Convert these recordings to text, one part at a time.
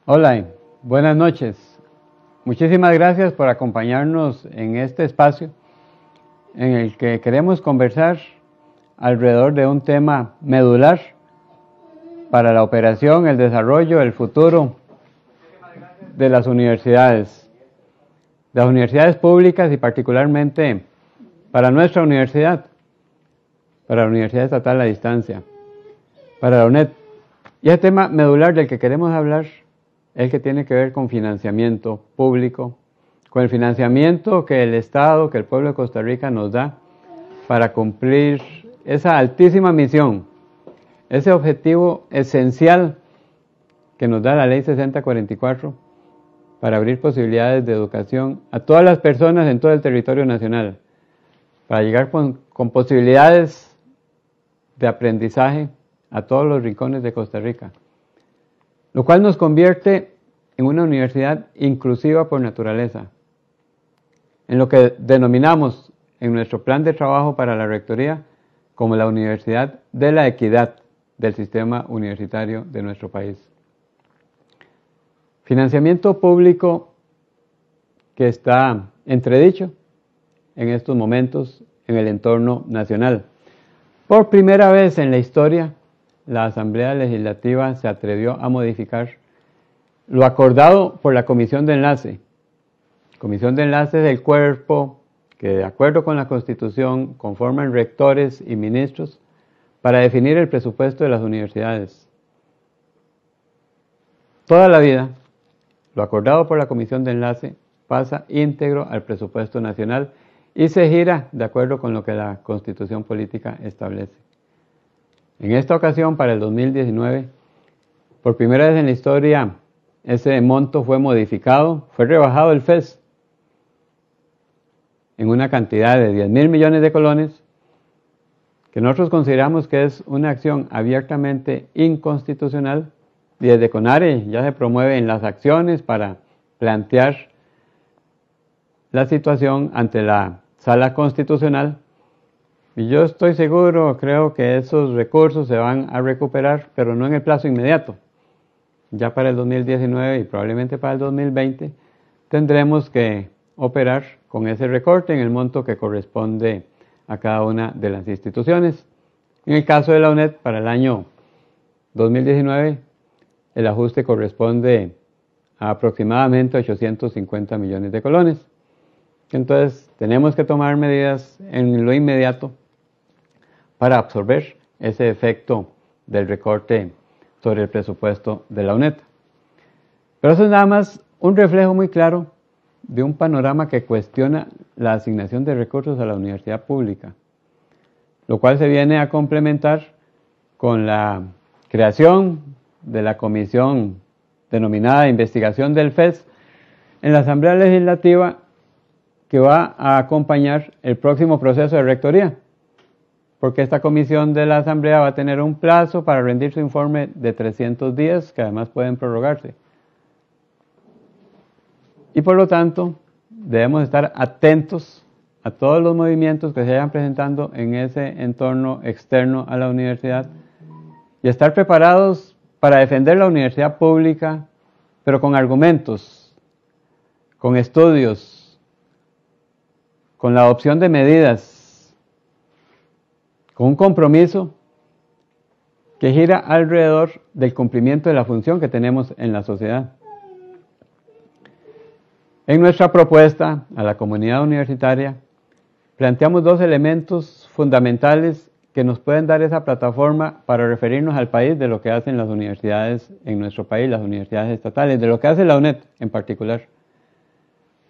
Hola, buenas noches. Muchísimas gracias por acompañarnos en este espacio en el que queremos conversar alrededor de un tema medular para la operación, el desarrollo, el futuro de las universidades públicas y particularmente para nuestra universidad, para la Universidad Estatal a Distancia, para la UNED. Y el tema medular del que queremos hablar es el que tiene que ver con financiamiento público, con el financiamiento que el Estado, que el pueblo de Costa Rica nos da para cumplir esa altísima misión, ese objetivo esencial que nos da la Ley 6044 para abrir posibilidades de educación a todas las personas en todo el territorio nacional, para llegar con posibilidades de aprendizaje a todos los rincones de Costa Rica, lo cual nos convierte en una universidad inclusiva por naturaleza, en lo que denominamos en nuestro plan de trabajo para la Rectoría como la Universidad de la Equidad del sistema universitario de nuestro país. Financiamiento público que está entredicho en estos momentos en el entorno nacional. Por primera vez en la historia, la Asamblea Legislativa se atrevió a modificar lo acordado por la Comisión de Enlace. Comisión de Enlace es el cuerpo que, de acuerdo con la Constitución, conforman rectores y ministros para definir el presupuesto de las universidades. Toda la vida, lo acordado por la Comisión de Enlace pasa íntegro al presupuesto nacional y se gira de acuerdo con lo que la Constitución Política establece. En esta ocasión, para el 2019, por primera vez en la historia, ese monto fue modificado, fue rebajado el FES en una cantidad de 10.000 millones de colones, que nosotros consideramos que es una acción abiertamente inconstitucional, y desde CONARE ya se promueven las acciones para plantear la situación ante la Sala Constitucional. Y yo estoy seguro, creo que esos recursos se van a recuperar, pero no en el plazo inmediato. Ya para el 2019 y probablemente para el 2020 tendremos que operar con ese recorte en el monto que corresponde a cada una de las instituciones. En el caso de la UNED, para el año 2019, el ajuste corresponde a aproximadamente 850 millones de colones. Entonces, tenemos que tomar medidas en lo inmediato para absorber ese efecto del recorte sobre el presupuesto de la UNED. Pero eso es nada más un reflejo muy claro de un panorama que cuestiona la asignación de recursos a la universidad pública, lo cual se viene a complementar con la creación de la comisión denominada de investigación del FES en la Asamblea Legislativa, que va a acompañar el próximo proceso de rectoría, porque esta comisión de la Asamblea va a tener un plazo para rendir su informe de 300 días, que además pueden prorrogarse. Y por lo tanto, debemos estar atentos a todos los movimientos que se vayan presentando en ese entorno externo a la universidad y estar preparados para defender la universidad pública, pero con argumentos, con estudios, con la adopción de medidas, con un compromiso que gira alrededor del cumplimiento de la función que tenemos en la sociedad. En nuestra propuesta a la comunidad universitaria, planteamos dos elementos fundamentales que nos pueden dar esa plataforma para referirnos al país de lo que hacen las universidades en nuestro país, las universidades estatales, de lo que hace la UNED en particular.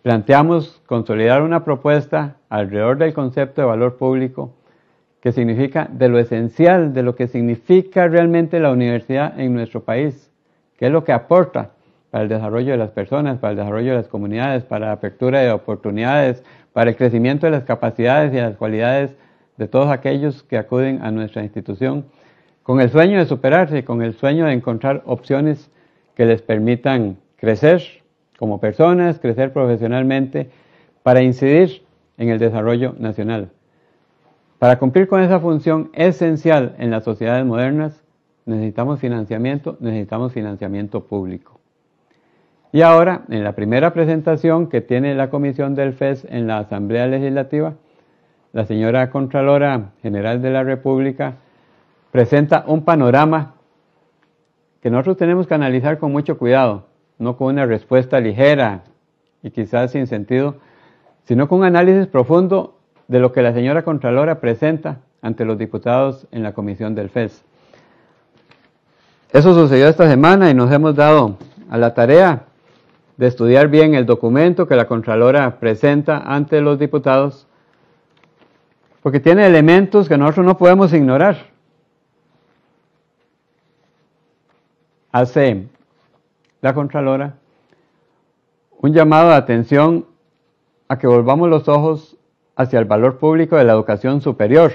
Planteamos consolidar una propuesta alrededor del concepto de valor público, que significa de lo esencial, de lo que significa realmente la universidad en nuestro país, qué es lo que aporta para el desarrollo de las personas, para el desarrollo de las comunidades, para la apertura de oportunidades, para el crecimiento de las capacidades y las cualidades de todos aquellos que acuden a nuestra institución, con el sueño de superarse, con el sueño de encontrar opciones que les permitan crecer como personas, crecer profesionalmente, para incidir en el desarrollo nacional. Para cumplir con esa función esencial en las sociedades modernas, necesitamos financiamiento público. Y ahora, en la primera presentación que tiene la Comisión del FES en la Asamblea Legislativa, la señora Contralora General de la República presenta un panorama que nosotros tenemos que analizar con mucho cuidado, no con una respuesta ligera y quizás sin sentido, sino con un análisis profundo de lo que la señora Contralora presenta ante los diputados en la Comisión del FES. Eso sucedió esta semana y nos hemos dado a la tarea de estudiar bien el documento que la Contralora presenta ante los diputados, porque tiene elementos que nosotros no podemos ignorar. Hace la Contralora un llamado de atención a que volvamos los ojos hacia el valor público de la educación superior.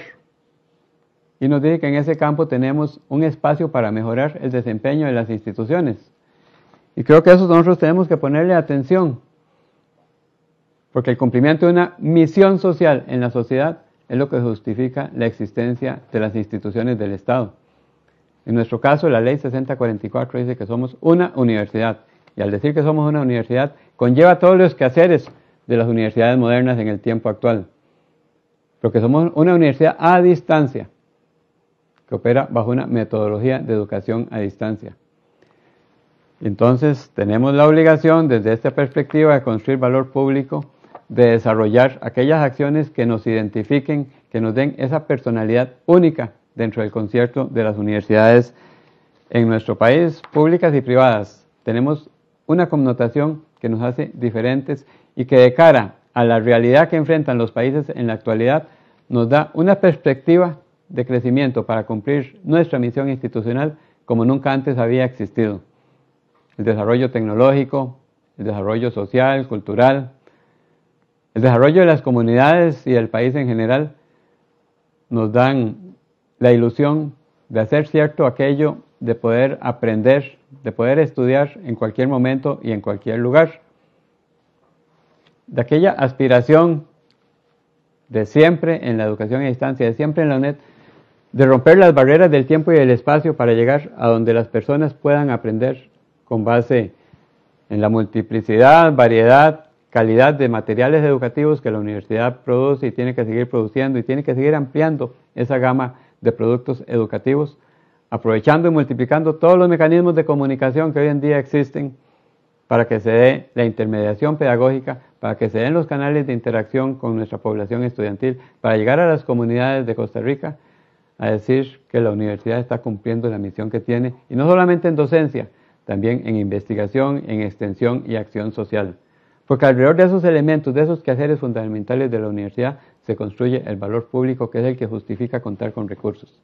Y nos dice que en ese campo tenemos un espacio para mejorar el desempeño de las instituciones. Y creo que eso nosotros tenemos que ponerle atención, porque el cumplimiento de una misión social en la sociedad es lo que justifica la existencia de las instituciones del Estado. En nuestro caso, la Ley 6044 dice que somos una universidad, y al decir que somos una universidad, conlleva todos los quehaceres de las universidades modernas en el tiempo actual, porque somos una universidad a distancia, que opera bajo una metodología de educación a distancia. Entonces, tenemos la obligación, desde esta perspectiva de construir valor público, de desarrollar aquellas acciones que nos identifiquen, que nos den esa personalidad única dentro del concierto de las universidades en nuestro país, públicas y privadas. Tenemos una connotación que nos hace diferentes y que de cara a la realidad que enfrentan los países en la actualidad, nos da una perspectiva de crecimiento para cumplir nuestra misión institucional como nunca antes había existido. El desarrollo tecnológico, el desarrollo social, cultural, el desarrollo de las comunidades y del país en general nos dan la ilusión de hacer cierto aquello, de poder aprender, de poder estudiar en cualquier momento y en cualquier lugar. De aquella aspiración de siempre en la educación a distancia, de siempre en la UNED, de romper las barreras del tiempo y del espacio para llegar a donde las personas puedan aprender con base en la multiplicidad, variedad, calidad de materiales educativos que la universidad produce y tiene que seguir produciendo y tiene que seguir ampliando esa gama de productos educativos, aprovechando y multiplicando todos los mecanismos de comunicación que hoy en día existen para que se dé la intermediación pedagógica, para que se den los canales de interacción con nuestra población estudiantil, para llegar a las comunidades de Costa Rica a decir que la universidad está cumpliendo la misión que tiene, y no solamente en docencia, también en investigación, en extensión y acción social. Porque alrededor de esos elementos, de esos quehaceres fundamentales de la universidad, se construye el valor público, que es el que justifica contar con recursos.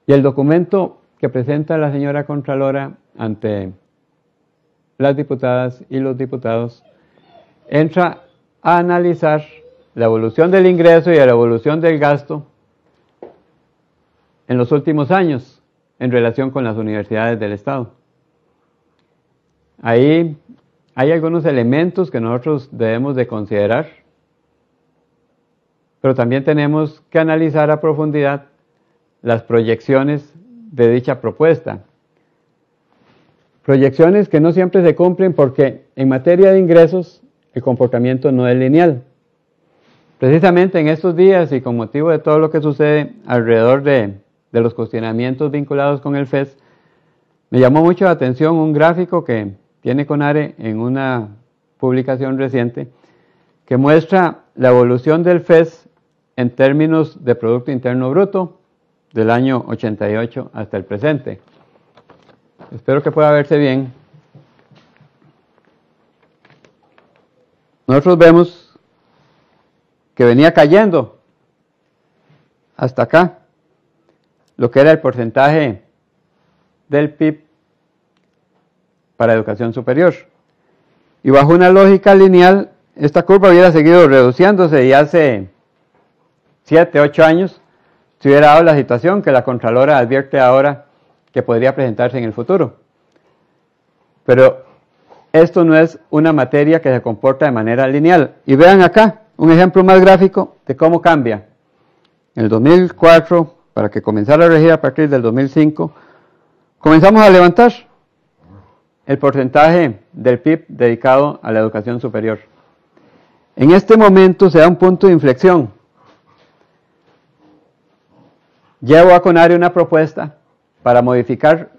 Y el documento que presenta la señora Contralora ante las diputadas y los diputados entra a analizar la evolución del ingreso y la evolución del gasto en los últimos años en relación con las universidades del Estado. Ahí hay algunos elementos que nosotros debemos de considerar, pero también tenemos que analizar a profundidad las proyecciones de dicha propuesta. Proyecciones que no siempre se cumplen porque en materia de ingresos el comportamiento no es lineal. Precisamente en estos días y con motivo de todo lo que sucede alrededor de los cuestionamientos vinculados con el FES, me llamó mucho la atención un gráfico que tiene CONARE en una publicación reciente que muestra la evolución del FES en términos de Producto Interno Bruto del año 88 hasta el presente. Espero que pueda verse bien. Nosotros vemos que venía cayendo hasta acá lo que era el porcentaje del PIB para educación superior. Y bajo una lógica lineal, esta curva hubiera seguido reduciéndose y hace 7, 8 años se hubiera dado la situación que la Contralora advierte ahora que podría presentarse en el futuro. Pero esto no es una materia que se comporta de manera lineal. Y vean acá un ejemplo más gráfico de cómo cambia. En el 2004, para que comenzara a regir a partir del 2005, comenzamos a levantar. el porcentaje del PIB dedicado a la educación superior. En este momento se da un punto de inflexión. Llevo a CONARE una propuesta para modificar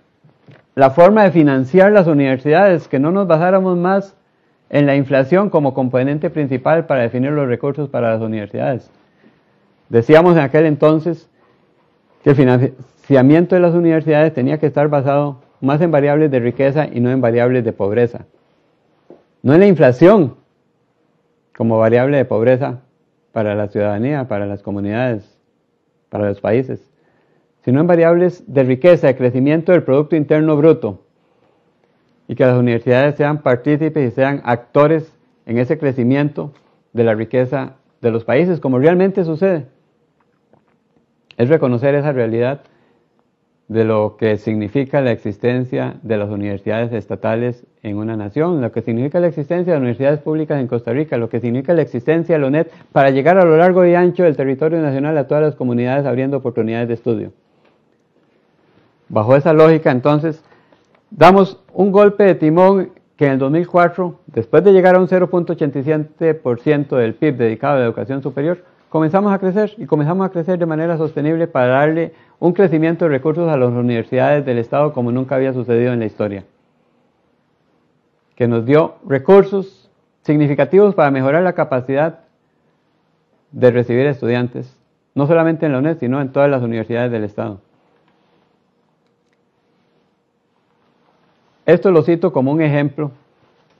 la forma de financiar las universidades, que no nos basáramos más en la inflación como componente principal para definir los recursos para las universidades. Decíamos en aquel entonces que el financiamiento de las universidades tenía que estar basado más en variables de riqueza y no en variables de pobreza. No en la inflación como variable de pobreza para la ciudadanía, para las comunidades, para los países, sino en variables de riqueza, de crecimiento del Producto Interno Bruto, y que las universidades sean partícipes y sean actores en ese crecimiento de la riqueza de los países, como realmente sucede. Es reconocer esa realidad de lo que significa la existencia de las universidades estatales en una nación, lo que significa la existencia de las universidades públicas en Costa Rica, lo que significa la existencia de la UNED para llegar a lo largo y ancho del territorio nacional a todas las comunidades abriendo oportunidades de estudio. Bajo esa lógica, entonces, damos un golpe de timón que en el 2004, después de llegar a un 0.87% del PIB dedicado a la educación superior, comenzamos a crecer y comenzamos a crecer de manera sostenible para darle un crecimiento de recursos a las universidades del Estado como nunca había sucedido en la historia, que nos dio recursos significativos para mejorar la capacidad de recibir estudiantes, no solamente en la UNED, sino en todas las universidades del Estado. Esto lo cito como un ejemplo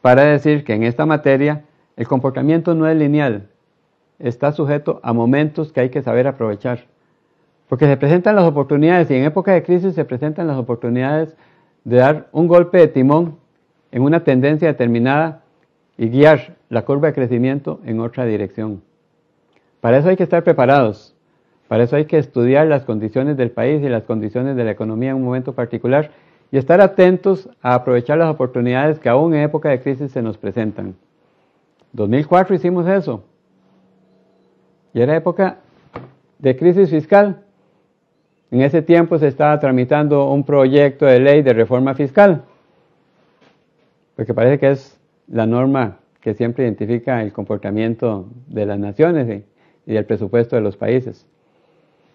para decir que en esta materia el comportamiento no es lineal, está sujeto a momentos que hay que saber aprovechar. Porque se presentan las oportunidades, y en época de crisis se presentan las oportunidades de dar un golpe de timón en una tendencia determinada y guiar la curva de crecimiento en otra dirección. Para eso hay que estar preparados, para eso hay que estudiar las condiciones del país y las condiciones de la economía en un momento particular y estar atentos a aprovechar las oportunidades que aún en época de crisis se nos presentan. En 2004 hicimos eso, y era época de crisis fiscal. En ese tiempo se estaba tramitando un proyecto de ley de reforma fiscal, porque parece que es la norma que siempre identifica el comportamiento de las naciones y del presupuesto de los países.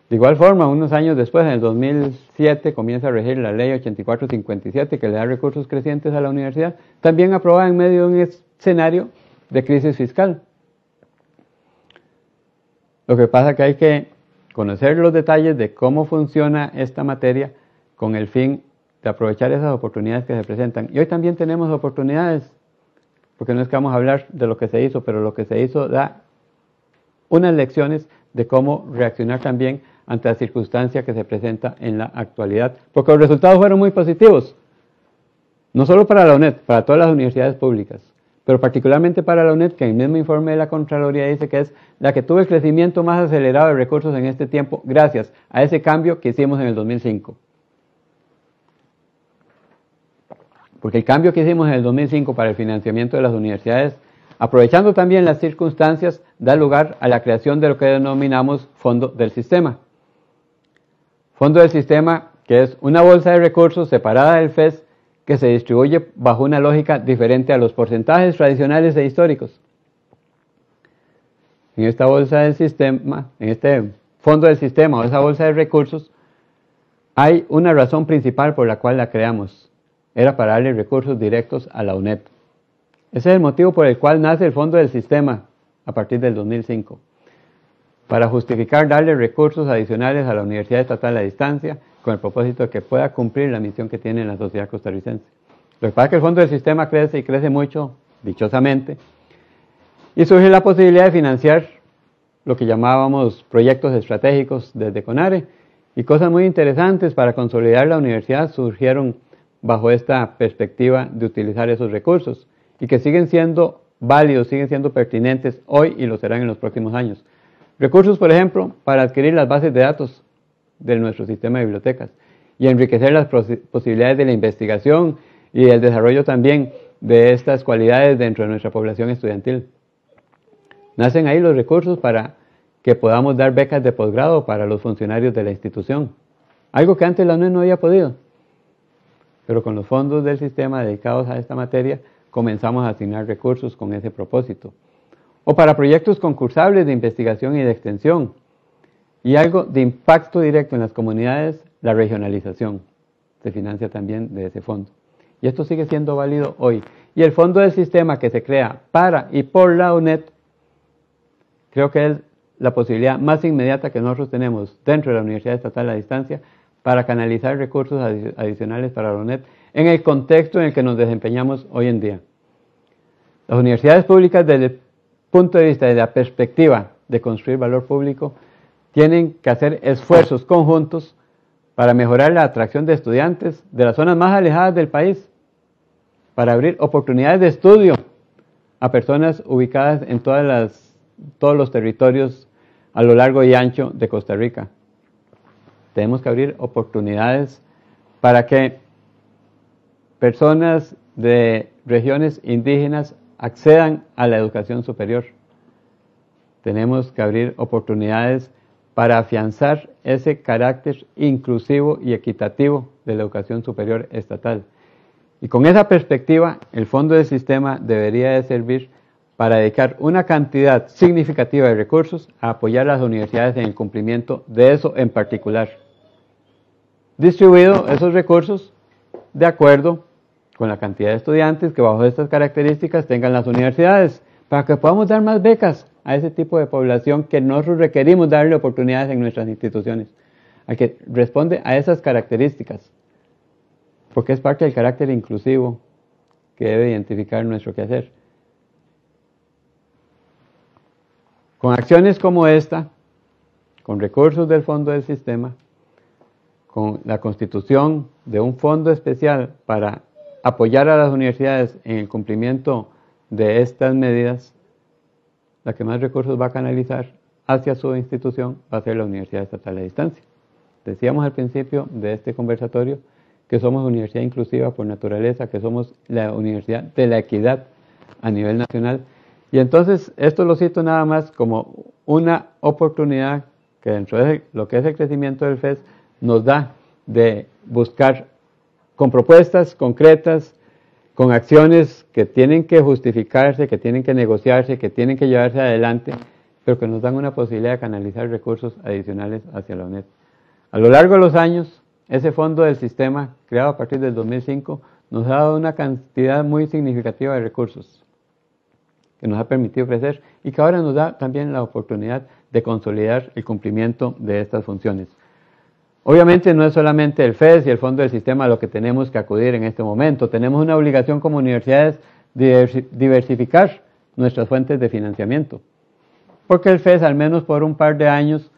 De igual forma, unos años después, en el 2007, comienza a regir la ley 8457, que le da recursos crecientes a la universidad, también aprobada en medio de un escenario de crisis fiscal. Lo que pasa es que hay que conocer los detalles de cómo funciona esta materia con el fin de aprovechar esas oportunidades que se presentan. Y hoy también tenemos oportunidades, porque no es que vamos a hablar de lo que se hizo, pero lo que se hizo da unas lecciones de cómo reaccionar también ante la circunstancia que se presenta en la actualidad, porque los resultados fueron muy positivos, no solo para la UNED, para todas las universidades públicas, pero particularmente para la UNED, que en el mismo informe de la Contraloría dice que es la que tuvo el crecimiento más acelerado de recursos en este tiempo, gracias a ese cambio que hicimos en el 2005. Porque el cambio que hicimos en el 2005 para el financiamiento de las universidades, aprovechando también las circunstancias, da lugar a la creación de lo que denominamos Fondo del Sistema. Fondo del Sistema, que es una bolsa de recursos separada del FES, que se distribuye bajo una lógica diferente a los porcentajes tradicionales e históricos. En esta bolsa del sistema, en este fondo del sistema o esa bolsa de recursos, hay una razón principal por la cual la creamos. Era para darle recursos directos a la UNED. Ese es el motivo por el cual nace el fondo del sistema a partir del 2005. Para justificar darle recursos adicionales a la Universidad Estatal a distancia, con el propósito de que pueda cumplir la misión que tiene en la sociedad costarricense. Lo que pasa es que el fondo del sistema crece y crece mucho, dichosamente, y surge la posibilidad de financiar lo que llamábamos proyectos estratégicos desde CONARE, y cosas muy interesantes para consolidar la universidad surgieron bajo esta perspectiva de utilizar esos recursos, y que siguen siendo válidos, siguen siendo pertinentes hoy y lo serán en los próximos años. Recursos, por ejemplo, para adquirir las bases de datos de nuestro sistema de bibliotecas y enriquecer las posibilidades de la investigación y el desarrollo también de estas cualidades dentro de nuestra población estudiantil. Nacen ahí los recursos para que podamos dar becas de posgrado para los funcionarios de la institución, algo que antes la UNED no había podido. pero con los fondos del sistema dedicados a esta materia comenzamos a asignar recursos con ese propósito. O para proyectos concursables de investigación y de extensión. Y algo de impacto directo en las comunidades, la regionalización. Se financia también de ese fondo. Y esto sigue siendo válido hoy. Y el fondo del sistema que se crea para y por la UNED, creo que es la posibilidad más inmediata que nosotros tenemos dentro de la Universidad Estatal a Distancia para canalizar recursos adicionales para la UNED en el contexto en el que nos desempeñamos hoy en día. Las universidades públicas, desde el punto de vista de la perspectiva de construir valor público, tienen que hacer esfuerzos conjuntos para mejorar la atracción de estudiantes de las zonas más alejadas del país, para abrir oportunidades de estudio a personas ubicadas en todos los territorios a lo largo y ancho de Costa Rica. Tenemos que abrir oportunidades para que personas de regiones indígenas accedan a la educación superior. Tenemos que abrir oportunidades para afianzar ese carácter inclusivo y equitativo de la educación superior estatal. Y con esa perspectiva, el fondo del sistema debería de servir para dedicar una cantidad significativa de recursos a apoyar a las universidades en el cumplimiento de eso en particular. Distribuido esos recursos de acuerdo con la cantidad de estudiantes que bajo estas características tengan las universidades, para que podamos dar más becas a ese tipo de población que nosotros requerimos darle oportunidades en nuestras instituciones, a que responde a esas características, porque es parte del carácter inclusivo que debe identificar nuestro quehacer. Con acciones como esta, con recursos del fondo del sistema, con la constitución de un fondo especial para apoyar a las universidades en el cumplimiento de estas medidas, la que más recursos va a canalizar hacia su institución va a ser la Universidad Estatal a Distancia. Decíamos al principio de este conversatorio que somos universidad inclusiva por naturaleza, que somos la universidad de la equidad a nivel nacional. Y entonces esto lo cito nada más como una oportunidad que dentro de lo que es el crecimiento del FES nos da de buscar con propuestas concretas, con acciones que tienen que justificarse, que tienen que negociarse, que tienen que llevarse adelante, pero que nos dan una posibilidad de canalizar recursos adicionales hacia la UNED. A lo largo de los años, ese fondo del sistema, creado a partir del 2005, nos ha dado una cantidad muy significativa de recursos que nos ha permitido crecer y que ahora nos da también la oportunidad de consolidar el cumplimiento de estas funciones. Obviamente no es solamente el FES y el fondo del sistema a lo que tenemos que acudir en este momento. Tenemos una obligación como universidades de diversificar nuestras fuentes de financiamiento, porque el FES, al menos por un par de años,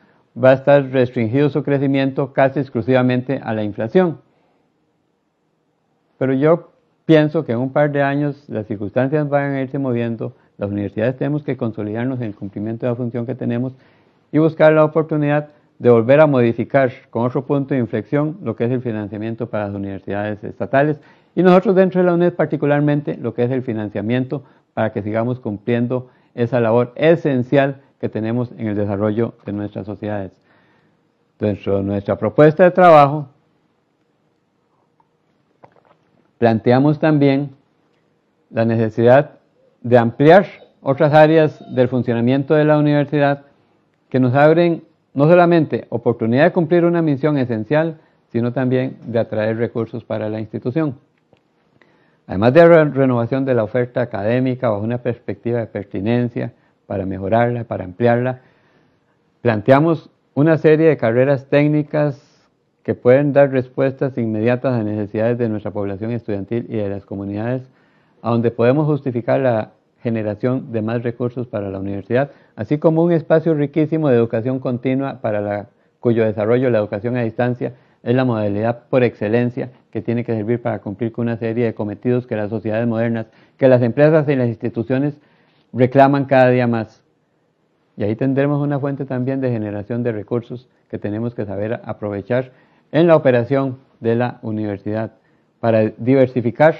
va a estar restringido su crecimiento casi exclusivamente a la inflación. Pero yo pienso que en un par de años las circunstancias van a irse moviendo, las universidades tenemos que consolidarnos en el cumplimiento de la función que tenemos y buscar la oportunidad de volver a modificar con otro punto de inflexión lo que es el financiamiento para las universidades estatales y nosotros dentro de la UNED particularmente lo que es el financiamiento para que sigamos cumpliendo esa labor esencial que tenemos en el desarrollo de nuestras sociedades. Dentro de nuestra propuesta de trabajo planteamos también la necesidad de ampliar otras áreas del funcionamiento de la universidad que nos abren no solamente oportunidad de cumplir una misión esencial, sino también de atraer recursos para la institución. Además de la renovación de la oferta académica bajo una perspectiva de pertinencia, para mejorarla, para ampliarla, planteamos una serie de carreras técnicas que pueden dar respuestas inmediatas a necesidades de nuestra población estudiantil y de las comunidades, a donde podemos justificar la generación de más recursos para la universidad, así como un espacio riquísimo de educación continua cuyo desarrollo, la educación a distancia, es la modalidad por excelencia que tiene que servir para cumplir con una serie de cometidos que las sociedades modernas, que las empresas y las instituciones reclaman cada día más. Y ahí tendremos una fuente también de generación de recursos que tenemos que saber aprovechar en la operación de la universidad para diversificar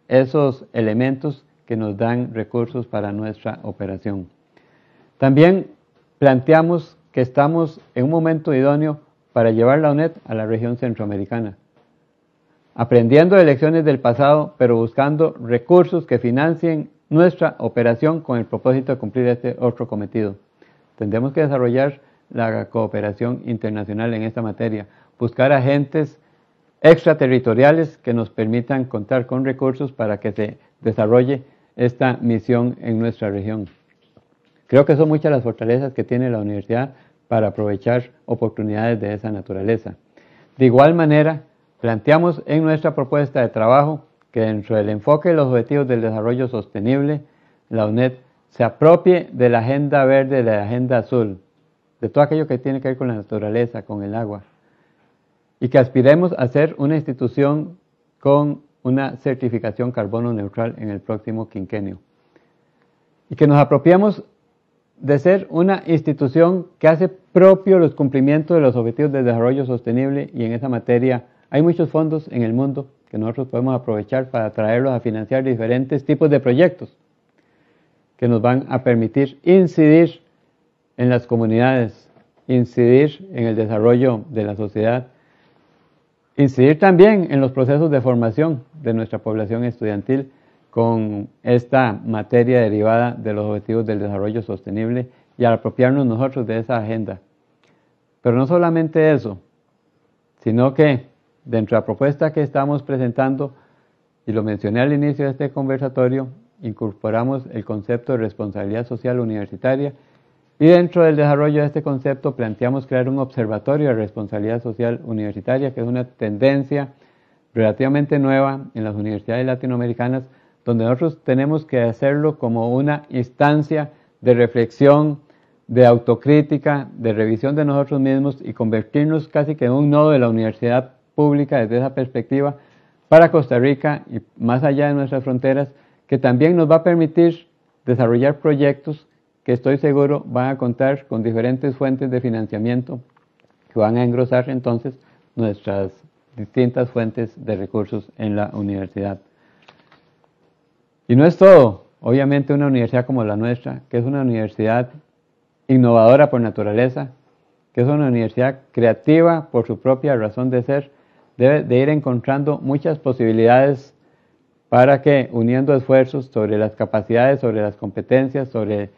esos elementos que nos dan recursos para nuestra operación. También planteamos que estamos en un momento idóneo para llevar la UNED a la región centroamericana. aprendiendo de lecciones del pasado, pero buscando recursos que financien nuestra operación con el propósito de cumplir este otro cometido. Tendremos que desarrollar la cooperación internacional en esta materia, buscar agentes extraterritoriales que nos permitan contar con recursos para que se desarrolle esta misión en nuestra región. Creo que son muchas las fortalezas que tiene la universidad para aprovechar oportunidades de esa naturaleza. De igual manera, planteamos en nuestra propuesta de trabajo que dentro del enfoque de los objetivos del desarrollo sostenible, la UNED se apropie de la agenda verde, de la agenda azul, de todo aquello que tiene que ver con la naturaleza, con el agua, y que aspiremos a ser una institución con una certificación carbono neutral en el próximo quinquenio. Y que nos apropiemos de ser una institución que hace propio los cumplimientos de los objetivos de desarrollo sostenible, y en esa materia hay muchos fondos en el mundo que nosotros podemos aprovechar para traerlos a financiar diferentes tipos de proyectos que nos van a permitir incidir en las comunidades, incidir en el desarrollo de la sociedad, incidir también en los procesos de formación de nuestra población estudiantil con esta materia derivada de los objetivos del desarrollo sostenible y al apropiarnos nosotros de esa agenda. Pero no solamente eso, sino que dentro de la propuesta que estamos presentando, y lo mencioné al inicio de este conversatorio, incorporamos el concepto de responsabilidad social universitaria, y dentro del desarrollo de este concepto planteamos crear un observatorio de responsabilidad social universitaria, que es una tendencia relativamente nueva en las universidades latinoamericanas, donde nosotros tenemos que hacerlo como una instancia de reflexión, de autocrítica, de revisión de nosotros mismos y convertirnos casi que en un nodo de la universidad pública desde esa perspectiva para Costa Rica y más allá de nuestras fronteras, que también nos va a permitir desarrollar proyectos que estoy seguro van a contar con diferentes fuentes de financiamiento que van a engrosar entonces nuestras distintas fuentes de recursos en la universidad. Y no es todo, obviamente una universidad como la nuestra, que es una universidad innovadora por naturaleza, que es una universidad creativa por su propia razón de ser, debe de ir encontrando muchas posibilidades para que, uniendo esfuerzos sobre las capacidades, sobre las competencias, sobre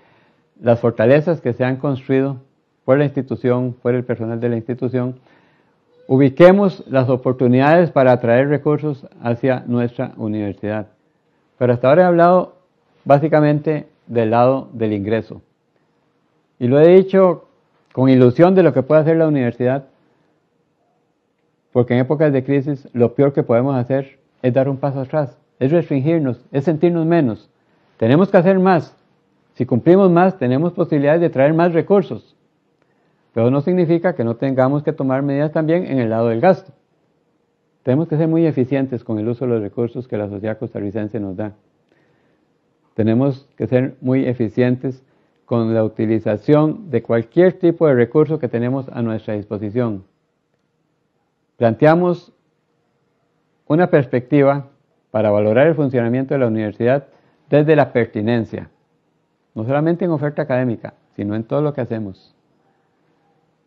las fortalezas que se han construido por la institución, por el personal de la institución, ubiquemos las oportunidades para atraer recursos hacia nuestra universidad. Pero hasta ahora he hablado básicamente del lado del ingreso. Y lo he dicho con ilusión de lo que puede hacer la universidad, porque en épocas de crisis lo peor que podemos hacer es dar un paso atrás, es restringirnos, es sentirnos menos. Tenemos que hacer más. Si cumplimos más, tenemos posibilidades de traer más recursos. Pero no significa que no tengamos que tomar medidas también en el lado del gasto. Tenemos que ser muy eficientes con el uso de los recursos que la sociedad costarricense nos da. Tenemos que ser muy eficientes con la utilización de cualquier tipo de recurso que tenemos a nuestra disposición. Planteamos una perspectiva para valorar el funcionamiento de la universidad desde la pertinencia, no solamente en oferta académica, sino en todo lo que hacemos.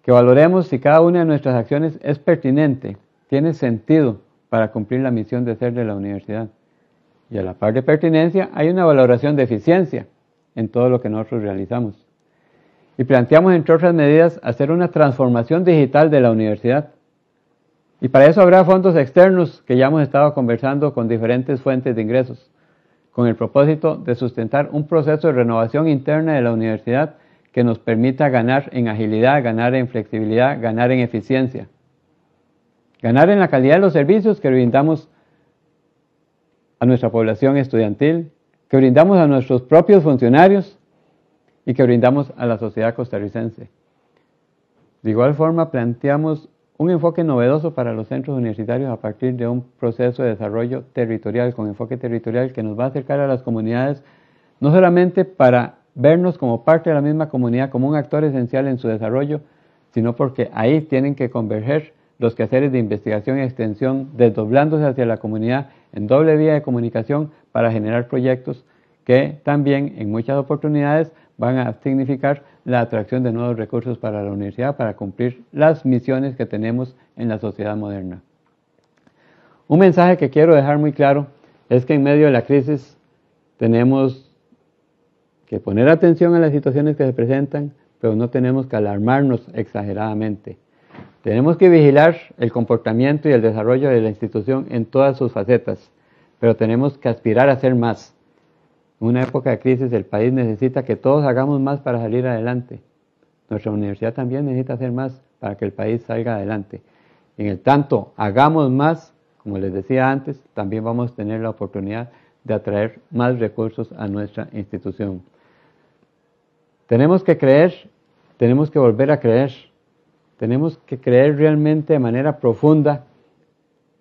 Que valoremos si cada una de nuestras acciones es pertinente, tiene sentido para cumplir la misión de ser de la universidad. Y a la par de pertinencia hay una valoración de eficiencia en todo lo que nosotros realizamos. Y planteamos, entre otras medidas, hacer una transformación digital de la universidad. Y para eso habrá fondos externos que ya hemos estado conversando con diferentes fuentes de ingresos, con el propósito de sustentar un proceso de renovación interna de la universidad que nos permita ganar en agilidad, ganar en flexibilidad, ganar en eficiencia. Ganar en la calidad de los servicios que brindamos a nuestra población estudiantil, que brindamos a nuestros propios funcionarios y que brindamos a la sociedad costarricense. De igual forma, planteamos un enfoque novedoso para los centros universitarios a partir de un proceso de desarrollo territorial, con enfoque territorial que nos va a acercar a las comunidades, no solamente para vernos como parte de la misma comunidad, como un actor esencial en su desarrollo, sino porque ahí tienen que converger los quehaceres de investigación y extensión, desdoblándose hacia la comunidad en doble vía de comunicación para generar proyectos que también en muchas oportunidades van a significar la atracción de nuevos recursos para la universidad para cumplir las misiones que tenemos en la sociedad moderna. Un mensaje que quiero dejar muy claro es que en medio de la crisis tenemos que poner atención a las situaciones que se presentan, pero no tenemos que alarmarnos exageradamente. Tenemos que vigilar el comportamiento y el desarrollo de la institución en todas sus facetas, pero tenemos que aspirar a hacer más. En una época de crisis el país necesita que todos hagamos más para salir adelante. Nuestra universidad también necesita hacer más para que el país salga adelante. En el tanto hagamos más, como les decía antes, también vamos a tener la oportunidad de atraer más recursos a nuestra institución. Tenemos que creer, tenemos que volver a creer, tenemos que creer realmente de manera profunda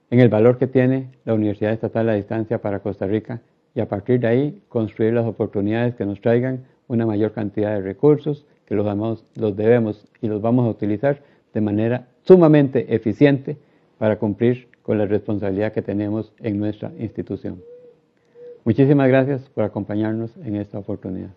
en el valor que tiene la Universidad Estatal a Distancia para Costa Rica y a partir de ahí construir las oportunidades que nos traigan una mayor cantidad de recursos, que los debemos y los vamos a utilizar de manera sumamente eficiente para cumplir con la responsabilidad que tenemos en nuestra institución. Muchísimas gracias por acompañarnos en esta oportunidad.